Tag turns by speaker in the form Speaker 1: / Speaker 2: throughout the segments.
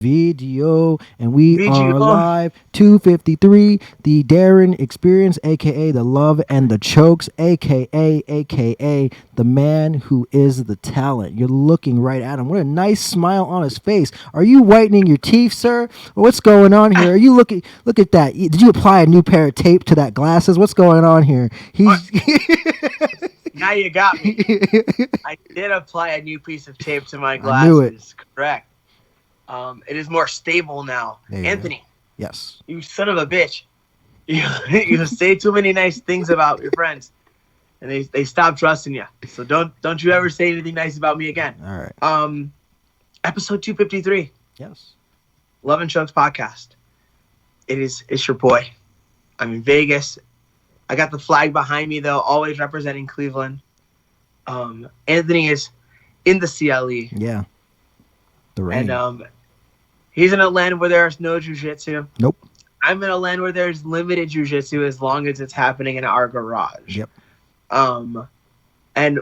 Speaker 1: video, and we are
Speaker 2: VGO.
Speaker 1: live. 253, the Darren Experience, aka the Love and the Chokes, aka the man who is the talent. You're looking right at him. What a nice smile on his face. Are you whitening your teeth, sir? What's going on here? Are you looking? Look at that. Did you apply a new pair of tape to that glasses? What's going on here?
Speaker 2: What?
Speaker 1: He's.
Speaker 2: Now you got me. I did apply a new piece of tape to my
Speaker 1: I knew it.
Speaker 2: glasses. Correct. It is more stable now.
Speaker 1: There you go.
Speaker 2: Anthony,
Speaker 1: Yes.
Speaker 2: you son of a bitch. You say too many nice things about your friends, and they stop trusting you. So don't you ever say anything nice about me again.
Speaker 1: All right.
Speaker 2: Episode 253,
Speaker 1: Yes.
Speaker 2: Love and Chunks podcast. It's your boy. I'm in Vegas. I got the flag behind me though, always representing Cleveland. Anthony is in the CLE.
Speaker 1: Yeah. The rain.
Speaker 2: And he's in a land where there's no jiu-jitsu.
Speaker 1: Nope.
Speaker 2: I'm in a land where there's limited jiu-jitsu as long as it's happening in our garage.
Speaker 1: Yep.
Speaker 2: And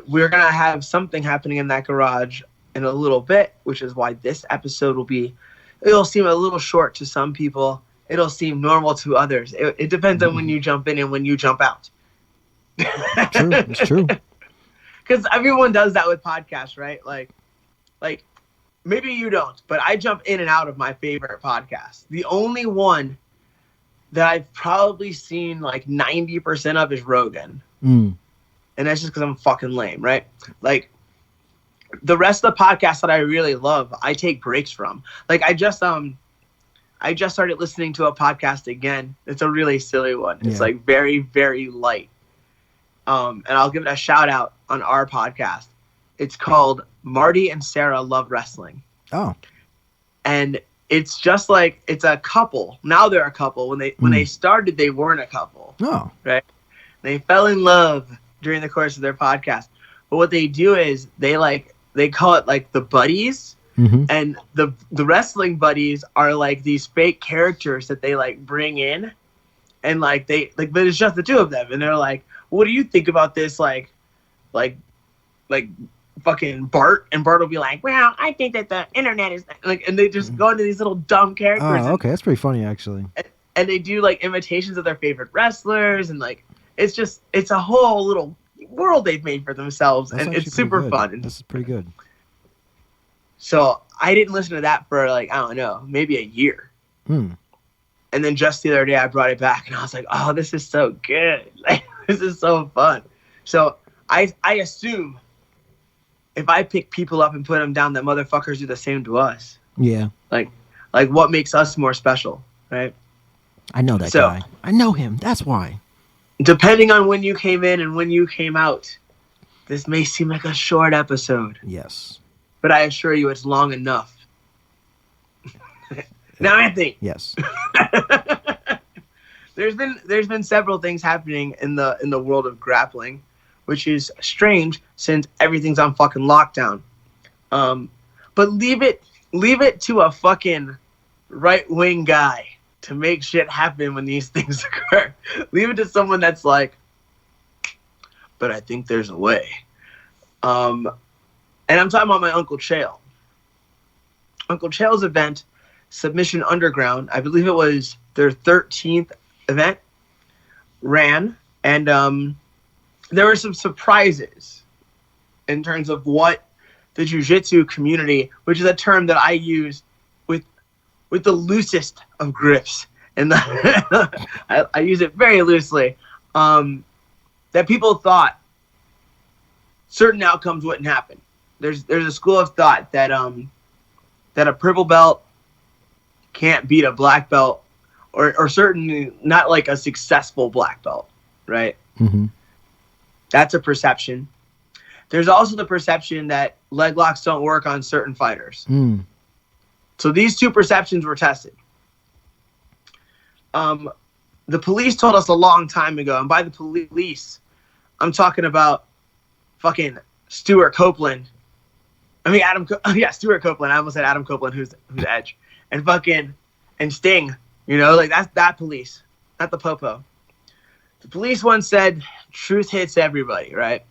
Speaker 2: we're going to have something happening in that garage in a little bit, which is why this episode it'll seem a little short to some people. It'll seem normal to others. It depends on when you jump in and when you jump out.
Speaker 1: True. It's true.
Speaker 2: Because everyone does that with podcasts, right? Like maybe you don't, but I jump in and out of my favorite podcast. The only one that I've probably seen like 90% of is Rogan.
Speaker 1: Mm.
Speaker 2: And that's just because I'm fucking lame, right? Like the rest of the podcasts that I really love, I take breaks from. Like I just started listening to a podcast again. It's a really silly one. It's like very, very light. And I'll give it a shout out on our podcast. It's called Marty and Sarah Love Wrestling.
Speaker 1: Oh.
Speaker 2: And it's just like it's a couple. Now they're a couple. When they started, they weren't a couple.
Speaker 1: Oh.
Speaker 2: Right? They fell in love during the course of their podcast. But what they do is they call it like the buddies.
Speaker 1: Mm-hmm.
Speaker 2: And the wrestling buddies are like these fake characters that they like bring in, and like they like, but it's just the two of them, and they're like, "What do you think about this?" Like fucking Bart, and Bart will be like, "Well, I think that the internet is like," and they just go into these little dumb characters.
Speaker 1: Oh, okay, that's pretty funny actually.
Speaker 2: And they do like imitations of their favorite wrestlers, and like it's a whole little world they've made for themselves,
Speaker 1: That's
Speaker 2: and it's super fun.
Speaker 1: This is pretty good.
Speaker 2: So I didn't listen to that for like, I don't know, maybe a year.
Speaker 1: Hmm.
Speaker 2: And then just the other day I brought it back and I was like, oh, this is so good. Like, this is so fun. So I assume if I pick people up and put them down, that motherfuckers do the same to us.
Speaker 1: Yeah.
Speaker 2: Like what makes us more special, right?
Speaker 1: I know that guy. I know him. That's why.
Speaker 2: Depending on when you came in and when you came out, this may seem like a short episode.
Speaker 1: Yes.
Speaker 2: But I assure you it's long enough. Now, Anthony.
Speaker 1: Yes.
Speaker 2: There's been several things happening in the world of grappling, which is strange since everything's on fucking lockdown. But leave it to a fucking right-wing guy to make shit happen when these things occur. Leave it to someone that's like, but I think there's a way. And I'm talking about my Uncle Chael. Uncle Chael's event, Submission Underground, I believe it was their 13th event, ran. And there were some surprises in terms of what the jiu-jitsu community, which is a term that I use with the loosest of grips. And I use it very loosely. That people thought certain outcomes wouldn't happen. There's a school of thought that a purple belt can't beat a black belt, or certainly not like a successful black belt, right?
Speaker 1: Mm-hmm.
Speaker 2: That's a perception. There's also the perception that leg locks don't work on certain fighters.
Speaker 1: Mm.
Speaker 2: So these two perceptions were tested. The police told us a long time ago, and by the police, I'm talking about fucking Stuart Copeland. I mean, Stuart Copeland. I almost said Adam Copeland, who's Edge. And Sting, like that's that police, not the popo. The police once said, truth hits everybody, right?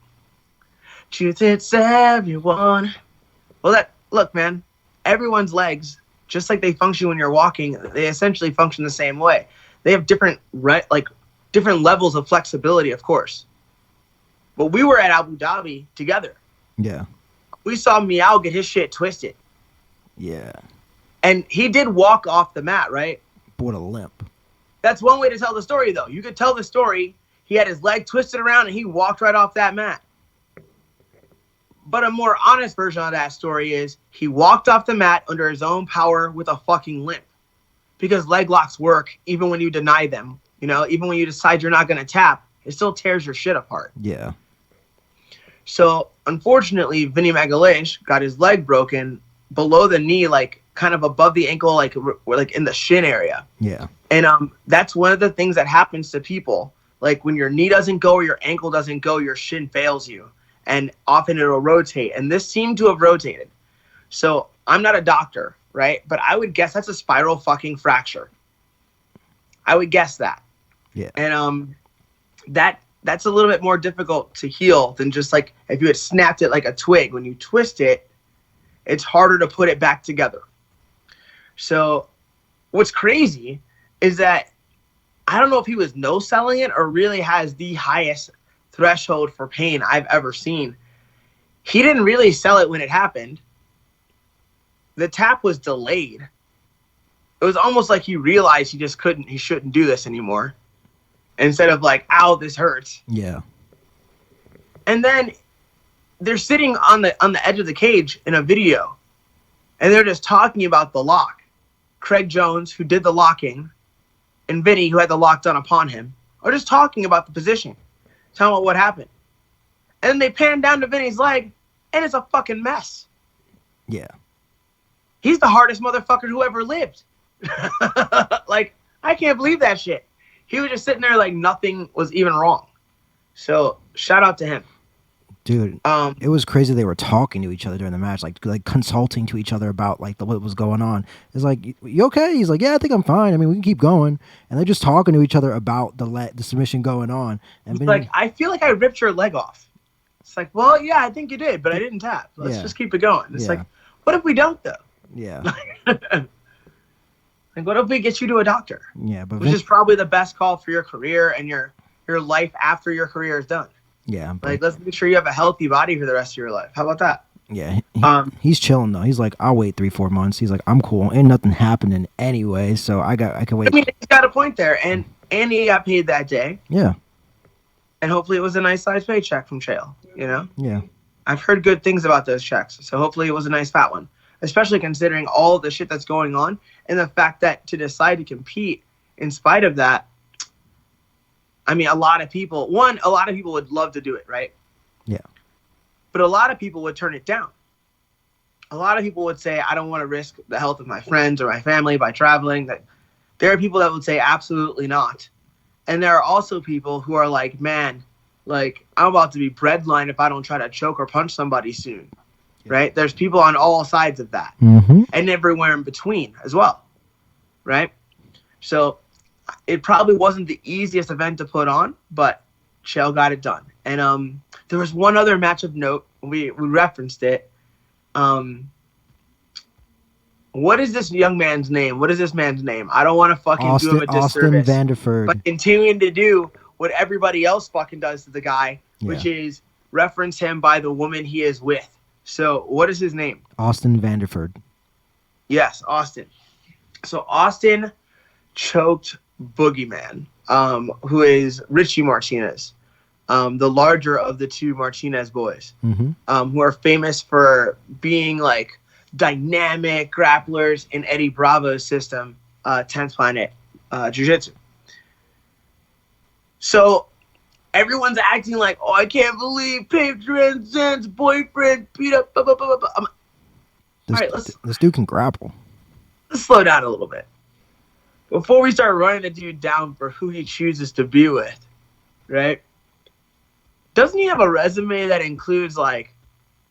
Speaker 2: Truth hits everyone. Well, look, man, everyone's legs just like they function when you're walking. They essentially function the same way. They have different different levels of flexibility, of course. But we were at Abu Dhabi together.
Speaker 1: Yeah.
Speaker 2: We saw Meow get his shit twisted.
Speaker 1: Yeah.
Speaker 2: And he did walk off the mat, right?
Speaker 1: But what a limp.
Speaker 2: That's one way to tell the story, though. You could tell the story. He had his leg twisted around and he walked right off that mat. But a more honest version of that story is he walked off the mat under his own power with a fucking limp. Because leg locks work even when you deny them. You know, even when you decide you're not going to tap, it still tears your shit apart.
Speaker 1: Yeah.
Speaker 2: So, unfortunately, Vinny Magalhaes got his leg broken below the knee, like kind of above the ankle, like in the shin area.
Speaker 1: Yeah.
Speaker 2: And that's one of the things that happens to people. Like when your knee doesn't go or your ankle doesn't go, your shin fails you. And often it'll rotate. And this seemed to have rotated. So I'm not a doctor, right? But I would guess that's a spiral fucking fracture. I would guess that.
Speaker 1: Yeah.
Speaker 2: And that's a little bit more difficult to heal than just like if you had snapped it like a twig. When you twist it, it's harder to put it back together. So what's crazy is that I don't know if he was no-selling it or really has the highest threshold for pain I've ever seen. He didn't really sell it when it happened. The tap was delayed. It was almost like he realized he shouldn't do this anymore. Instead of like, ow, this hurts.
Speaker 1: Yeah.
Speaker 2: And then they're sitting on the edge of the cage in a video, and they're just talking about the lock. Craig Jones, who did the locking, and Vinny, who had the lock done upon him, are just talking about the position, talking about what happened. And then they pan down to Vinny's leg, and it's a fucking mess.
Speaker 1: Yeah.
Speaker 2: He's the hardest motherfucker who ever lived. Like, I can't believe that shit. He was just sitting there like nothing was even wrong. So, shout out to him.
Speaker 1: Dude, it was crazy they were talking to each other during the match, like consulting to each other about like what was going on. It's like, you okay? He's like, yeah, I think I'm fine. I mean, we can keep going. And they're just talking to each other about the submission going on. And
Speaker 2: like, I feel like I ripped your leg off. It's like, well, yeah, I think you did, but I didn't tap. Let's just keep it going. It's like, what if we don't though?
Speaker 1: Yeah.
Speaker 2: Like, what if we get you to a doctor?
Speaker 1: Yeah, but
Speaker 2: which is probably the best call for your career and your life after your career is done.
Speaker 1: Yeah.
Speaker 2: Like, let's make sure you have a healthy body for the rest of your life. How about that?
Speaker 1: Yeah. He's chilling though. He's like, I'll wait 3-4 months. He's like, I'm cool. Ain't nothing happening anyway, so I can wait.
Speaker 2: I mean, he's got a point there, and he got paid that day.
Speaker 1: Yeah.
Speaker 2: And hopefully it was a nice size paycheck from Chael. You know.
Speaker 1: Yeah.
Speaker 2: I've heard good things about those checks, so hopefully it was a nice fat one. Especially considering all the shit that's going on and the fact that to decide to compete in spite of that. I mean, a lot of people would love to do it, right?
Speaker 1: Yeah.
Speaker 2: But a lot of people would turn it down. A lot of people would say, I don't want to risk the health of my friends or my family by traveling. There are people that would say, absolutely not. And there are also people who are like, man, like, I'm about to be breadline if I don't try to choke or punch somebody soon, right? There's people on all sides of that.
Speaker 1: Mm-hmm.
Speaker 2: And everywhere in between as well, right? So it probably wasn't the easiest event to put on, but Chael got it done. And there was one other match of note. We referenced it. What is this young man's name? What is this man's name? I don't want to fucking do him a disservice.
Speaker 1: Austin Vanderford.
Speaker 2: But continuing to do what everybody else fucking does to the guy, which is reference him by the woman he is with. So what is his name?
Speaker 1: Austin Vanderford.
Speaker 2: Yes, Austin. So Austin choked Boogeyman, who is Richie Martinez, the larger of the two Martinez boys, who are famous for being like dynamic grapplers in Eddie Bravo's system, 10th Planet Jiu-Jitsu. So everyone's acting like, oh, I can't believe Paige Transcend's boyfriend beat up. Blah, blah, blah, blah. All right,
Speaker 1: this dude can grapple.
Speaker 2: Let's slow down a little bit. Before we start running the dude down for who he chooses to be with, right? Doesn't he have a resume that includes, like,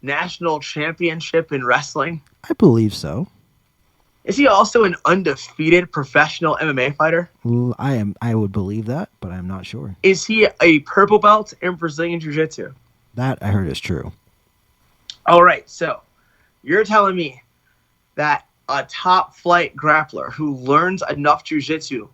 Speaker 2: national championship in wrestling?
Speaker 1: I believe so.
Speaker 2: Is he also an undefeated professional MMA fighter?
Speaker 1: I would believe that, but I'm not sure.
Speaker 2: Is he a purple belt in Brazilian Jiu-Jitsu?
Speaker 1: That I heard is true.
Speaker 2: All right, so you're telling me that a top flight grappler who learns enough jiu-jitsu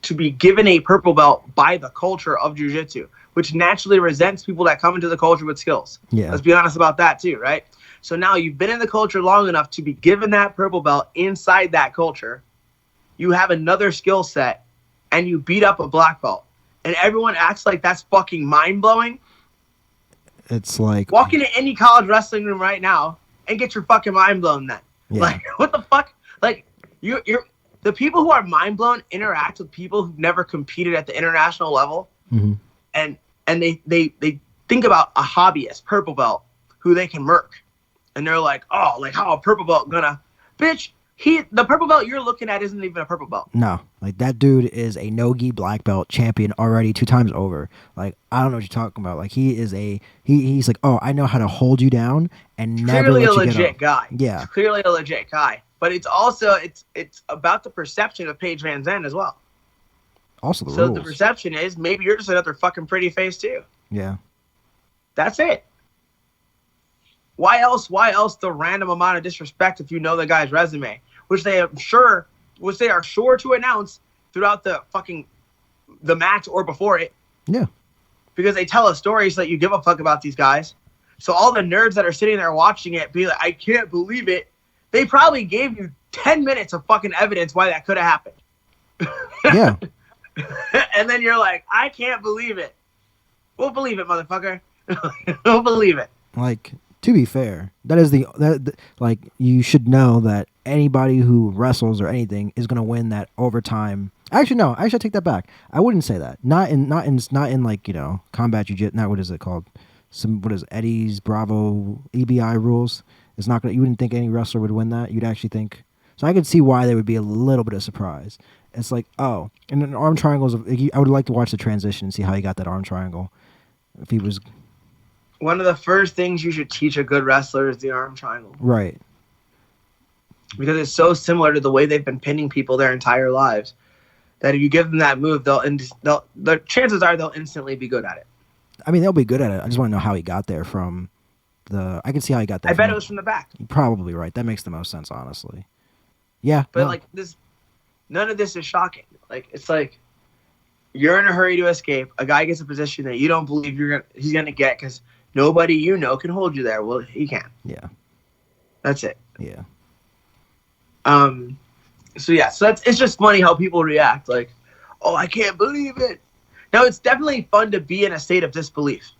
Speaker 2: to be given a purple belt by the culture of jiu-jitsu, which naturally resents people that come into the culture with skills.
Speaker 1: Yeah.
Speaker 2: Let's be honest about that too, right? So now you've been in the culture long enough to be given that purple belt inside that culture. You have another skill set and you beat up a black belt. And everyone acts like that's fucking mind-blowing.
Speaker 1: It's like,
Speaker 2: walk into any college wrestling room right now and get your fucking mind blown then.
Speaker 1: yeah.
Speaker 2: Like, what the fuck? Like, you're the people who are mind blown interact with people who've never competed at the international level.
Speaker 1: Mhm.
Speaker 2: And they think about a hobbyist, purple belt, who they can murk. And they're like, oh, like how a purple belt gonna, bitch, the purple belt you're looking at isn't even a purple belt.
Speaker 1: No, like that dude is a no-gi black belt champion already 2 times over. Like, I don't know what you're talking about. Like, he's like, oh, I know how to hold you down and never
Speaker 2: Clearly
Speaker 1: let
Speaker 2: a
Speaker 1: you get
Speaker 2: legit
Speaker 1: up.
Speaker 2: guy.
Speaker 1: Yeah.
Speaker 2: It's clearly a legit guy. But it's also it's about the perception of Paige Van Zandt as well.
Speaker 1: Also the
Speaker 2: So
Speaker 1: rules.
Speaker 2: the perception is maybe you're just another fucking pretty face too.
Speaker 1: Yeah.
Speaker 2: That's it. Why else the random amount of disrespect if you know the guy's resume, which they are sure to announce throughout the match or before it.
Speaker 1: Yeah.
Speaker 2: Because they tell a story so that you give a fuck about these guys. So all the nerds that are sitting there watching it be like, I can't believe it. They probably gave you 10 minutes of fucking evidence why that could have happened.
Speaker 1: Yeah.
Speaker 2: And then you're like, I can't believe it. We'll believe it, motherfucker. We'll believe it.
Speaker 1: Like, to be fair, like, you should know that anybody who wrestles or anything is gonna win that overtime. Actually, no. I should take that back. I wouldn't say that. Not in like, you know, combat jiu-jitsu. Not what is it called? What is Eddie's Bravo EBI rules? It's not gonna. You wouldn't think any wrestler would win that. You'd actually think. So I could see why there would be a little bit of surprise. It's like, oh, and an arm triangle is. I would like to watch the transition and see how he got that arm triangle. If he was.
Speaker 2: One of the first things you should teach a good wrestler is the arm triangle.
Speaker 1: Right.
Speaker 2: Because it's so similar to the way they've been pinning people their entire lives that if you give them that move, the chances are they'll instantly be good at it.
Speaker 1: I mean, they'll be good at it. I just want to know how he got there from the. I can see how he got there.
Speaker 2: I bet it was from the back.
Speaker 1: You're probably right. That makes the most sense, honestly. Yeah.
Speaker 2: But
Speaker 1: no.
Speaker 2: like this, none of this is shocking. Like it's like you're in a hurry to escape. A guy gets a position that you don't believe he's gonna get because nobody you know can hold you there. Well, he can.
Speaker 1: Yeah.
Speaker 2: That's it.
Speaker 1: Yeah.
Speaker 2: So it's just funny how people react. Like, oh, I can't believe it. Now it's definitely fun to be in a state of disbelief.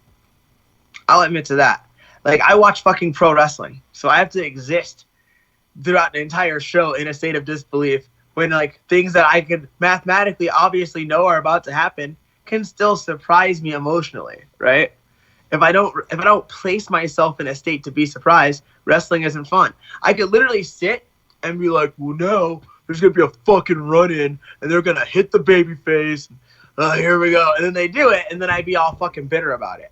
Speaker 2: I'll admit to that. Like I watch fucking pro wrestling, so I have to exist throughout the entire show in a state of disbelief when like things that I could mathematically obviously know are about to happen can still surprise me emotionally, right? If I don't place myself in a state to be surprised, wrestling isn't fun. I could literally sit and be like, well, no, there's going to be a fucking run-in, and they're going to hit the baby face. Here we go. And then they do it, and then I'd be all fucking bitter about it.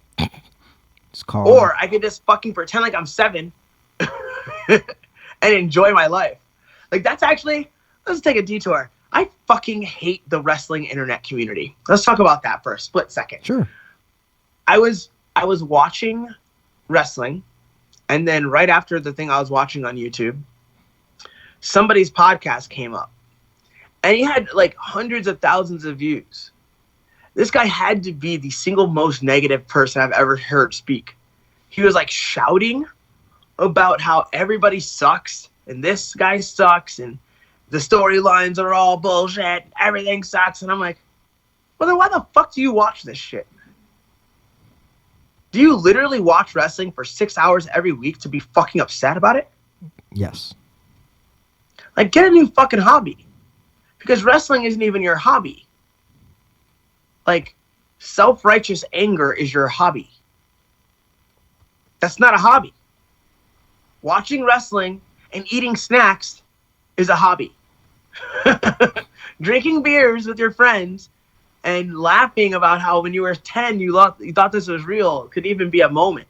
Speaker 1: It's called.
Speaker 2: Or I could just fucking pretend like I'm 7 and enjoy my life. Like, that's actually, let's take a detour. I fucking hate the wrestling internet community. Let's talk about that for a split second.
Speaker 1: Sure.
Speaker 2: I was watching wrestling, and then right after the thing I was watching on YouTube, somebody's podcast came up, and he had like hundreds of thousands of views. This guy had to be the single most negative person I've ever heard speak. He was like shouting about how everybody sucks, and this guy sucks, and the storylines are all bullshit, everything sucks, and I'm like, well then why the fuck do you watch this shit? Do you literally watch wrestling for 6 hours every week to be fucking upset about it?
Speaker 1: Yes.
Speaker 2: Like, get a new fucking hobby. Because wrestling isn't even your hobby. Like, self-righteous anger is your hobby. That's not a hobby. Watching wrestling and eating snacks is a hobby. Drinking beers with your friends and laughing about how when you were 10 you thought this was real could even be a moment.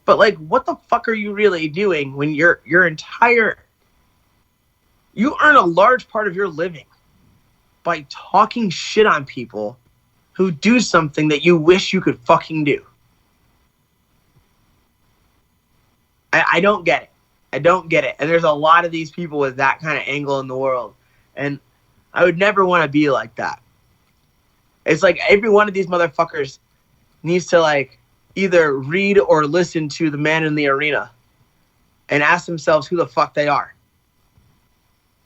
Speaker 2: But like, what the fuck are you really doing when you earn a large part of your living by talking shit on people who do something that you wish you could fucking do? I don't get it. I don't get it. And there's a lot of these people with that kind of angle in the world. And I would never want to be like that. It's like every one of these motherfuckers needs to like either read or listen to the man in the arena and ask themselves who the fuck they are.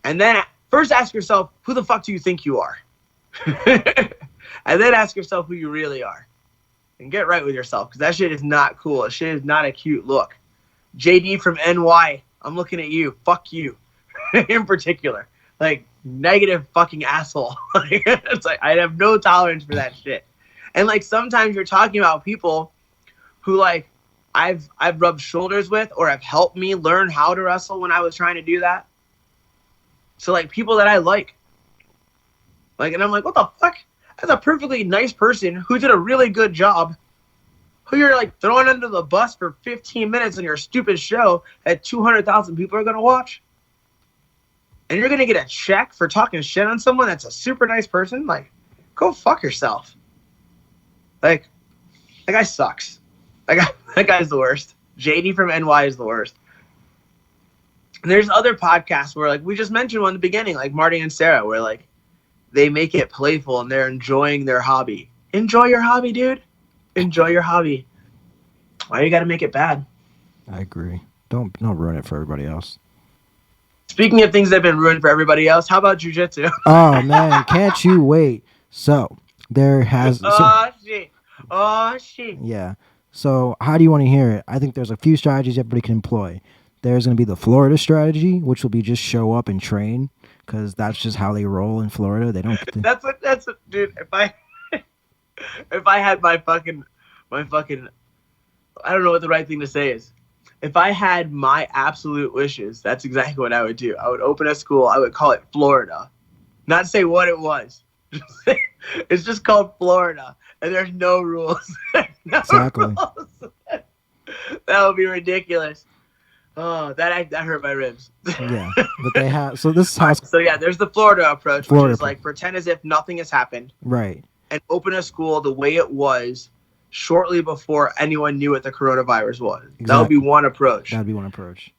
Speaker 2: And then first ask yourself, who the fuck do you think you are? And then ask yourself who you really are. And get right with yourself, because that shit is not cool. That shit is not a cute look. JD from NY, I'm looking at you. Fuck you. In particular. Like, negative fucking asshole. It's like, I have no tolerance for that shit. And like, sometimes you're talking about people who like, I've rubbed shoulders with or have helped me learn how to wrestle when I was trying to do that. So like, people that I like, and I'm like, what the fuck? That's a perfectly nice person who did a really good job, who you're like throwing under the bus for 15 minutes on your stupid show that 200,000 people are going to watch. And you're going to get a check for talking shit on someone that's a super nice person? Like, go fuck yourself. Like, that guy sucks. That guy's the worst. JD from NY is the worst. And there's other podcasts where, like, we just mentioned one in the beginning, like Marty and Sarah, where, like, they make it playful and they're enjoying their hobby. Enjoy your hobby, dude. Enjoy your hobby. Why you got to make it bad?
Speaker 1: I agree. Don't ruin it for everybody else.
Speaker 2: Speaking of things that have been ruined for everybody else, how about jiu-jitsu?
Speaker 1: Oh, man. Can't you wait? So, there has...
Speaker 2: Oh, shit.
Speaker 1: Yeah. So, how do you want to hear it? I think there's a few strategies everybody can employ. There's going to be the Florida strategy, which will be just show up and train, because that's just how they roll in Florida. They don't...
Speaker 2: That's what, dude, if I had my fucking, I don't know what the right thing to say is. If I had my absolute wishes, that's exactly what I would do. I would open a school. I would call it Florida. Not say what it was. It's just called Florida. And there's no rules.
Speaker 1: Exactly.
Speaker 2: Rules. That would be ridiculous. Oh, that hurt my ribs.
Speaker 1: Yeah. But they have... So this is how...
Speaker 2: So yeah, there's the Florida approach, which is like pretend as if nothing has happened.
Speaker 1: Right.
Speaker 2: And open a school the way it was shortly before anyone knew what the coronavirus was. Exactly. That would be one approach.
Speaker 1: That would be one approach.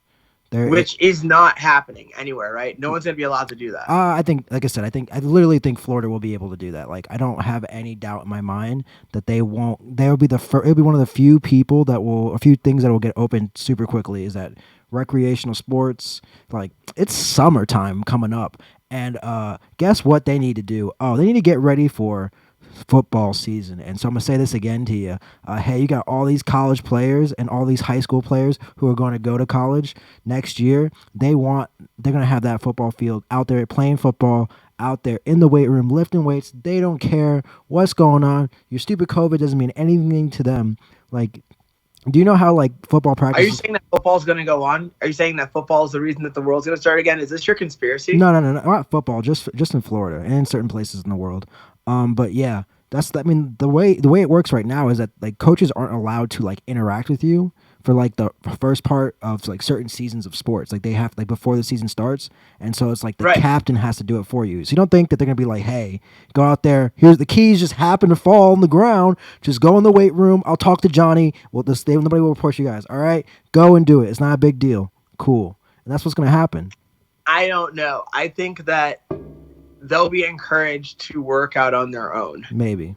Speaker 2: Which is not happening anywhere, right? No one's going to be allowed to do that.
Speaker 1: I think, like I said, I literally think Florida will be able to do that. Like, I don't have any doubt in my mind that they won't. They'll be it'll be one of the few people that will, a few things that will get open super quickly is that recreational sports, like, it's summertime coming up. And guess what they need to do? Oh, they need to get ready for football season. And so I'm gonna say this again to you. Hey, you got all these college players and all these high school players who are going to go to college next year. They're gonna have that football field out there playing football, out there in the weight room lifting weights. They don't care what's going on. Your stupid COVID doesn't mean anything to them. Like, do you know how like football practice?
Speaker 2: Are you saying that football's going to go on? Are you saying that football is the reason that the world's going to start again? Is this your conspiracy?
Speaker 1: No, not football. Just in Florida and in certain places in the world. But yeah, the way it works right now is that like coaches aren't allowed to like interact with you for like the first part of like certain seasons of sports. Like they have like before the season starts, and so it's like the captain has to do it for you. So you don't think that they're gonna be like, hey, go out there. Here's the keys. Just happen to fall on the ground. Just go in the weight room. I'll talk to Johnny. Nobody will report you guys. All right, go and do it. It's not a big deal. Cool. And that's what's gonna happen.
Speaker 2: I don't know. I think that they'll be encouraged to work out on their own.
Speaker 1: Maybe.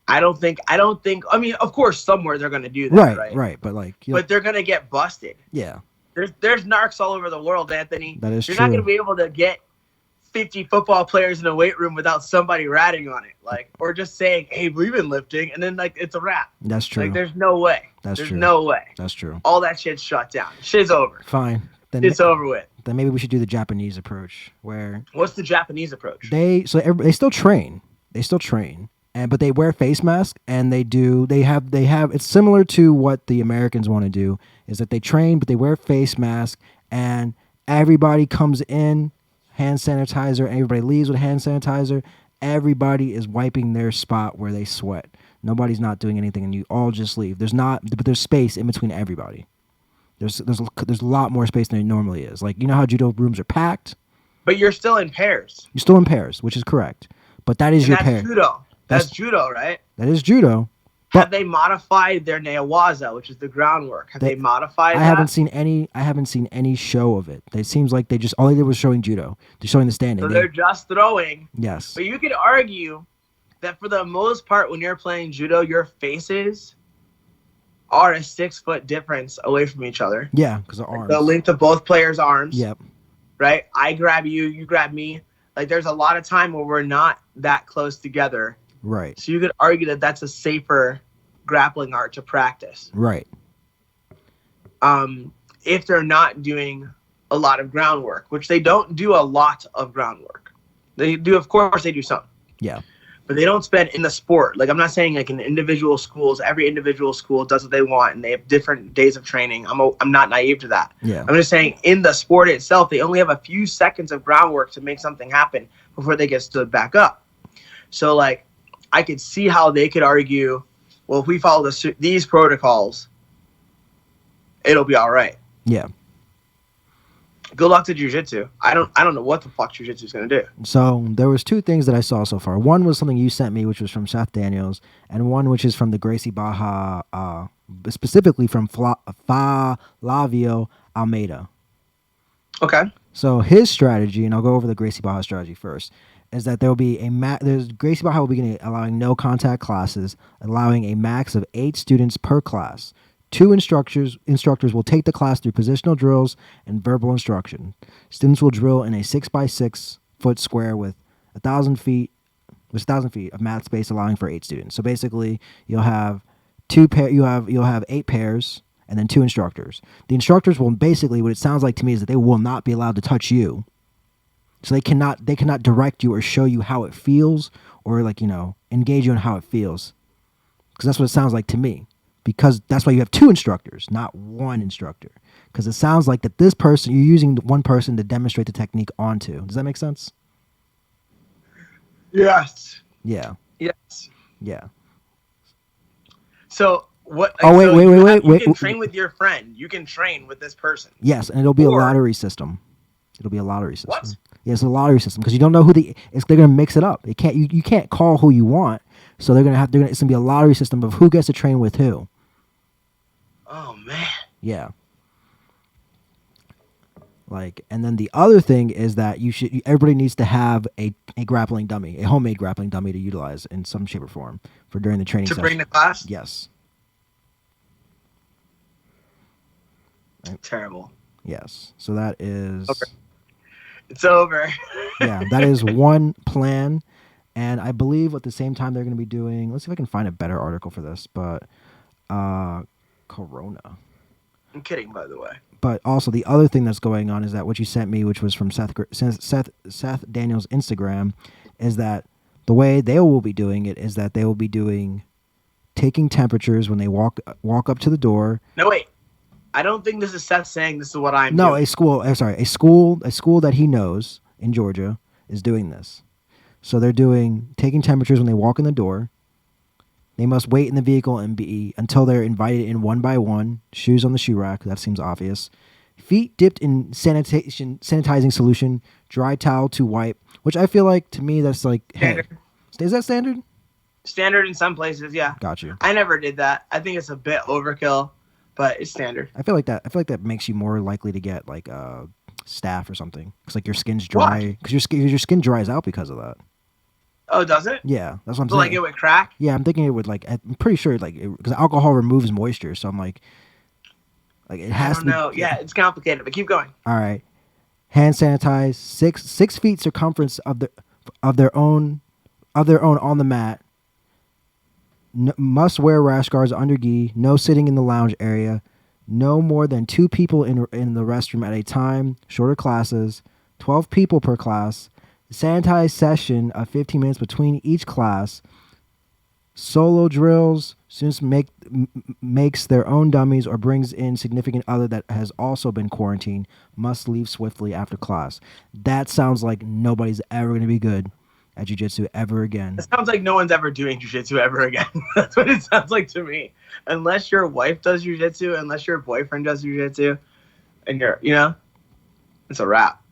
Speaker 2: I don't think, I mean, of course, somewhere they're going to do that, right?
Speaker 1: Right, but like...
Speaker 2: But they're going to get busted.
Speaker 1: Yeah.
Speaker 2: There's narcs all over the world, Anthony.
Speaker 1: That is true.
Speaker 2: You're not going to be able to get 50 football players in a weight room without somebody ratting on it, like, or just saying, hey, we've been lifting, and then, like, it's a wrap.
Speaker 1: That's true.
Speaker 2: Like, there's no way. There's no way.
Speaker 1: That's true.
Speaker 2: All that shit's shut down. Shit's over.
Speaker 1: Fine. Then
Speaker 2: it's over with.
Speaker 1: Then maybe we should do the Japanese approach, where...
Speaker 2: What's the Japanese approach?
Speaker 1: They still train. But they wear face masks, and they have it's similar to what the Americans want to do, is that they train, but they wear face masks, and everybody comes in, hand sanitizer, everybody leaves with hand sanitizer, everybody is wiping their spot where they sweat. Nobody's not doing anything, and you all just leave. But there's space in between everybody. There's a lot more space than it normally is. Like, you know how judo rooms are packed?
Speaker 2: But you're still in pairs.
Speaker 1: You're still in pairs, which is correct. But that is your pair.
Speaker 2: Judo. That's judo, right?
Speaker 1: That is judo.
Speaker 2: have they modified their newaza, which is the groundwork? Have they modified
Speaker 1: I
Speaker 2: that?
Speaker 1: haven't seen any show of it. It seems like they just all they did was showing judo. They're showing the standing.
Speaker 2: So they're just throwing.
Speaker 1: Yes.
Speaker 2: But you could argue that for the most part, when you're playing judo, your faces are a 6 foot difference away from each other.
Speaker 1: Yeah, because of arms.
Speaker 2: The length of both players' arms.
Speaker 1: Yep.
Speaker 2: Right? I grab you, you grab me. Like, there's a lot of time where we're not that close together.
Speaker 1: Right.
Speaker 2: So you could argue that that's a safer grappling art to practice.
Speaker 1: Right.
Speaker 2: If they're not doing a lot of groundwork, which they don't do a lot of groundwork. They do, of course, they do some.
Speaker 1: Yeah.
Speaker 2: But they don't spend in the sport. Like, I'm not saying like in individual schools, every individual school does what they want and they have different days of training. I'm not naive to that.
Speaker 1: Yeah.
Speaker 2: I'm just saying in the sport itself, they only have a few seconds of groundwork to make something happen before they get stood back up. So, like, I could see how they could argue, well, if we follow these protocols, it'll be all right.
Speaker 1: Yeah.
Speaker 2: Good luck to jiu-jitsu. I don't know what the fuck jiu-jitsu is going to do.
Speaker 1: So there was two things that I saw so far. One was something you sent me, which was from Seth Daniels, and one which is from the Gracie Baja, specifically from Flavio Almeida.
Speaker 2: Okay.
Speaker 1: So his strategy, and I'll go over the Gracie Baja strategy first, is that there will be there's Gracie Baja will be allowing no contact classes, allowing a max of 8 students per class. 2 instructors will take the class through positional drills and verbal instruction. Students will drill in a 6x6 foot square with 1,000 feet of mat space, allowing for 8 students. So basically, you'll have 8 pairs and then 2 instructors. The instructors will basically, what it sounds like to me is that they will not be allowed to touch you. So they cannot direct you or show you how it feels or engage you in how it feels. Because that's what it sounds like to me. Because that's why you have 2 instructors, not 1 instructor. Because it sounds like that this person, you're using one person to demonstrate the technique onto. Does that make sense?
Speaker 2: Yes.
Speaker 1: Yeah.
Speaker 2: Yes.
Speaker 1: Yeah.
Speaker 2: So what?
Speaker 1: Oh, wait.
Speaker 2: You can train with your friend. You can train with this person.
Speaker 1: Yes, and it'll be a lottery system. It'll be a lottery system.
Speaker 2: What?
Speaker 1: Yeah, it's a lottery system because you don't know who they're gonna mix it up. You can't call who you want. So it's gonna be a lottery system of who gets to train with who.
Speaker 2: Oh man.
Speaker 1: Yeah. And then the other thing is that everybody needs to have a grappling dummy, a homemade grappling dummy to utilize in some shape or form for during the training session.
Speaker 2: To bring to class?
Speaker 1: Yes.
Speaker 2: Terrible.
Speaker 1: Yes. So that is.
Speaker 2: Okay. It's over.
Speaker 1: Yeah, that is one plan. And I believe at the same time they're going to be doing. Let's see if I can find a better article for this. But Corona.
Speaker 2: I'm kidding, by the way.
Speaker 1: But also the other thing that's going on is that what you sent me, which was from Seth Daniels' Instagram, is that the way they will be doing it is that they will be taking temperatures when they walk up to the door.
Speaker 2: No, wait. I don't think this is Seth saying this is what I'm
Speaker 1: doing.
Speaker 2: No,
Speaker 1: a school that he knows in Georgia is doing this. So they're taking temperatures when they walk in the door. They must wait in the vehicle until they're invited in one by one. Shoes on the shoe rack. That seems obvious. Feet dipped in sanitizing solution. Dry towel to wipe. Which I feel like, to me, that's like...
Speaker 2: Standard.
Speaker 1: Hey, is that standard?
Speaker 2: Standard in some places, yeah.
Speaker 1: Got you.
Speaker 2: I never did that. I think it's a bit overkill, but it's standard.
Speaker 1: I feel like that makes you more likely to get staph or something. Because your skin's dry. Because your skin dries out because of that.
Speaker 2: Oh, does it?
Speaker 1: Yeah, that's what I'm
Speaker 2: saying.
Speaker 1: Like
Speaker 2: it would crack?
Speaker 1: Yeah, I'm thinking it would I'm pretty sure because alcohol removes moisture, so I'm it has
Speaker 2: I don't know. Yeah, it's complicated, but keep going.
Speaker 1: All right. Hand sanitize, 6 feet circumference of their own on the mat. Must wear rash guards under gi. No sitting in the lounge area. No more than 2 people in the restroom at a time. Shorter classes. 12 people per class. Sanitized session of 15 minutes between each class. Solo drills. Students makes their own dummies or brings in significant other that has also been quarantined. Must leave swiftly after class. That sounds like nobody's ever going to be good at jiu-jitsu ever again.
Speaker 2: It sounds like no one's ever doing jiu-jitsu ever again. That's what it sounds like to me. Unless your wife does jiu-jitsu, unless your boyfriend does jiu-jitsu, and it's a wrap.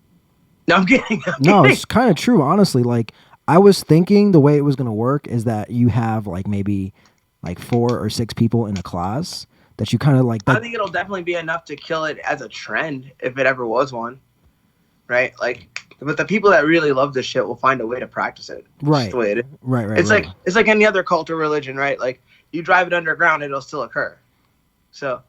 Speaker 2: No, I'm kidding.
Speaker 1: No, it's kind of true, honestly. I was thinking the way it was going to work is that you have maybe like 4 or 6 people in a class that you kind of like
Speaker 2: I
Speaker 1: that.
Speaker 2: think it'll definitely be enough to kill it as a trend if it ever was one, right? Like, but the people that really love this shit will find a way to practice it. It's just
Speaker 1: Right.
Speaker 2: the way it is.
Speaker 1: Right.
Speaker 2: It's like any other cult or religion, right? Like, you drive it underground, it'll still occur. So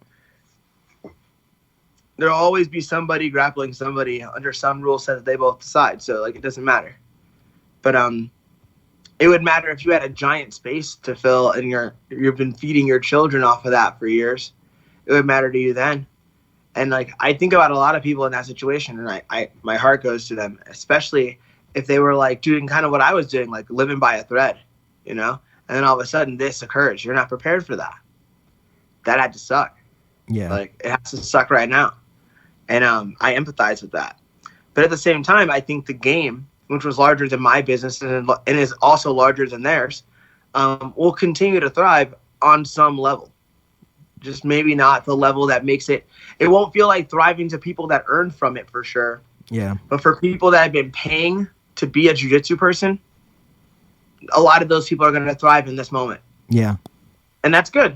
Speaker 2: there'll always be somebody grappling somebody under some rule set that they both decide. So like, it doesn't matter. But it would matter if you had a giant space to fill and you've been feeding your children off of that for years. It would matter to you then. And like, I think about a lot of people in that situation, and I my heart goes to them, especially if they were like doing kind of what I was doing, like living by a thread, you know? And then all of a sudden this occurs. You're not prepared for that. That had to suck.
Speaker 1: Yeah.
Speaker 2: Like, it has to suck right now. And I empathize with that. But at the same time, I think the game, which was larger than my business and is also larger than theirs, will continue to thrive on some level. Just maybe not the level that makes it won't feel like thriving to people that earn from it for sure.
Speaker 1: Yeah.
Speaker 2: But for people that have been paying to be a jiu-jitsu person, a lot of those people are going to thrive in this moment.
Speaker 1: Yeah.
Speaker 2: And that's good.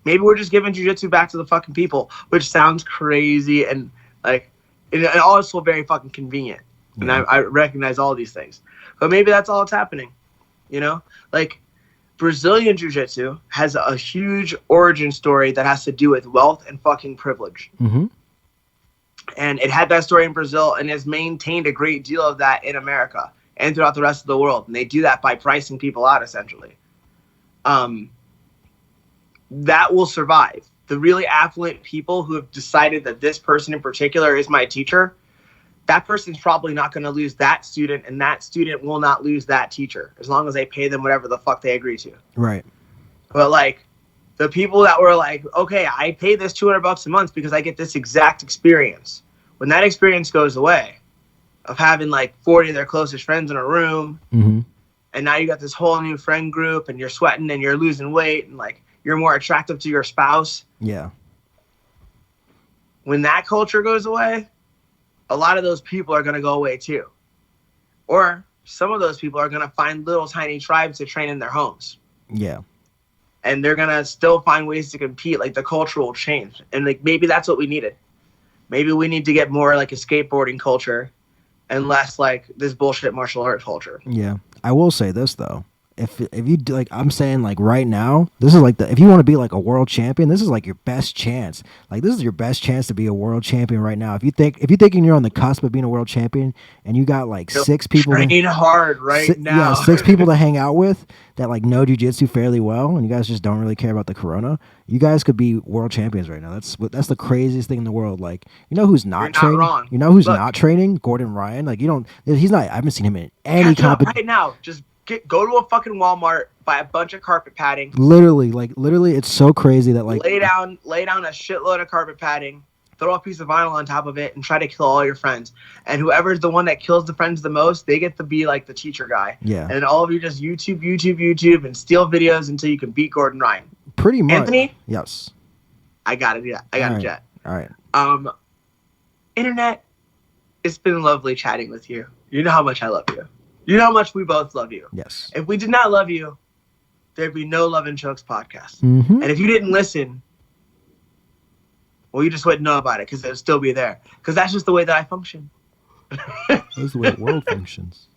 Speaker 2: Maybe we're just giving jiu-jitsu back to the fucking people, which sounds crazy and like, and also very fucking convenient. And
Speaker 1: Yeah.
Speaker 2: I recognize all these things. But maybe that's all that's happening. You know? Like, Brazilian jiu-jitsu has a huge origin story that has to do with wealth and fucking privilege.
Speaker 1: Mm-hmm.
Speaker 2: And it had that story in Brazil and has maintained a great deal of that in America and throughout the rest of the world. And they do that by pricing people out, essentially. That will survive. The really affluent people who have decided that this person in particular is my teacher, that person's probably not going to lose that student, and that student will not lose that teacher as long as they pay them whatever the fuck they agree to.
Speaker 1: Right.
Speaker 2: But like, the people that were like, okay, I pay this $200 a month because I get this exact experience. When that experience goes away, of having like 40 of their closest friends in a room,
Speaker 1: Mm-hmm.
Speaker 2: and now you got this whole new friend group, and you're sweating and you're losing weight, and like, you're more attractive to your spouse.
Speaker 1: Yeah.
Speaker 2: When that culture goes away, a lot of those people are going to go away too. Or some of those people are going to find little tiny tribes to train in their homes.
Speaker 1: Yeah.
Speaker 2: And they're going to still find ways to compete. Like, the culture will change. And like, maybe that's what we needed. Maybe we need to get more like a skateboarding culture and less like this bullshit martial art culture.
Speaker 1: Yeah. I will say this though. If you do, like, I'm saying, like, right now, this is like if you want to be like a world champion, this is like your best chance. Like, this is your best chance to be a world champion right now. If you're thinking you're on the cusp of being a world champion and you got like 6 people
Speaker 2: Train hard right now.
Speaker 1: Yeah, 6 people to hang out with that like know jiu-jitsu fairly well, and you guys just don't really care about the corona. You guys could be world champions right now. That's the craziest thing in the world. Like, you know who's not
Speaker 2: You're not
Speaker 1: training?
Speaker 2: wrong.
Speaker 1: You know who's
Speaker 2: Look.
Speaker 1: not training? Gordon Ryan. Like, he's not. I haven't seen him in any
Speaker 2: Catch up
Speaker 1: competition.
Speaker 2: right now. Just go to a fucking Walmart, buy a bunch of carpet padding,
Speaker 1: Literally, it's so crazy that like
Speaker 2: lay down a shitload of carpet padding, throw a piece of vinyl on top of it, and try to kill all your friends. And whoever's the one that kills the friends the most, they get to be like the teacher guy.
Speaker 1: Yeah.
Speaker 2: And all of you just YouTube, and steal videos until you can beat Gordon Ryan.
Speaker 1: pretty much.
Speaker 2: Anthony?
Speaker 1: Yes.
Speaker 2: I got it. Yeah, I got
Speaker 1: All
Speaker 2: a
Speaker 1: right.
Speaker 2: jet.
Speaker 1: All right.
Speaker 2: Internet, it's been lovely chatting with you. You know how much I love you. You know how much we both love you.
Speaker 1: Yes.
Speaker 2: If we did not love you, there'd be no Love and Chokes podcast.
Speaker 1: Mm-hmm.
Speaker 2: And if you didn't listen, well, you just wouldn't know about it because it would still be there. Because that's just the way that I function.
Speaker 1: That's the way the world functions.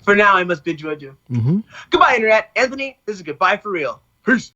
Speaker 2: For now, I must bid you adieu.
Speaker 1: Mm-hmm.
Speaker 2: Goodbye, Internet. Anthony, this is goodbye for real. Peace.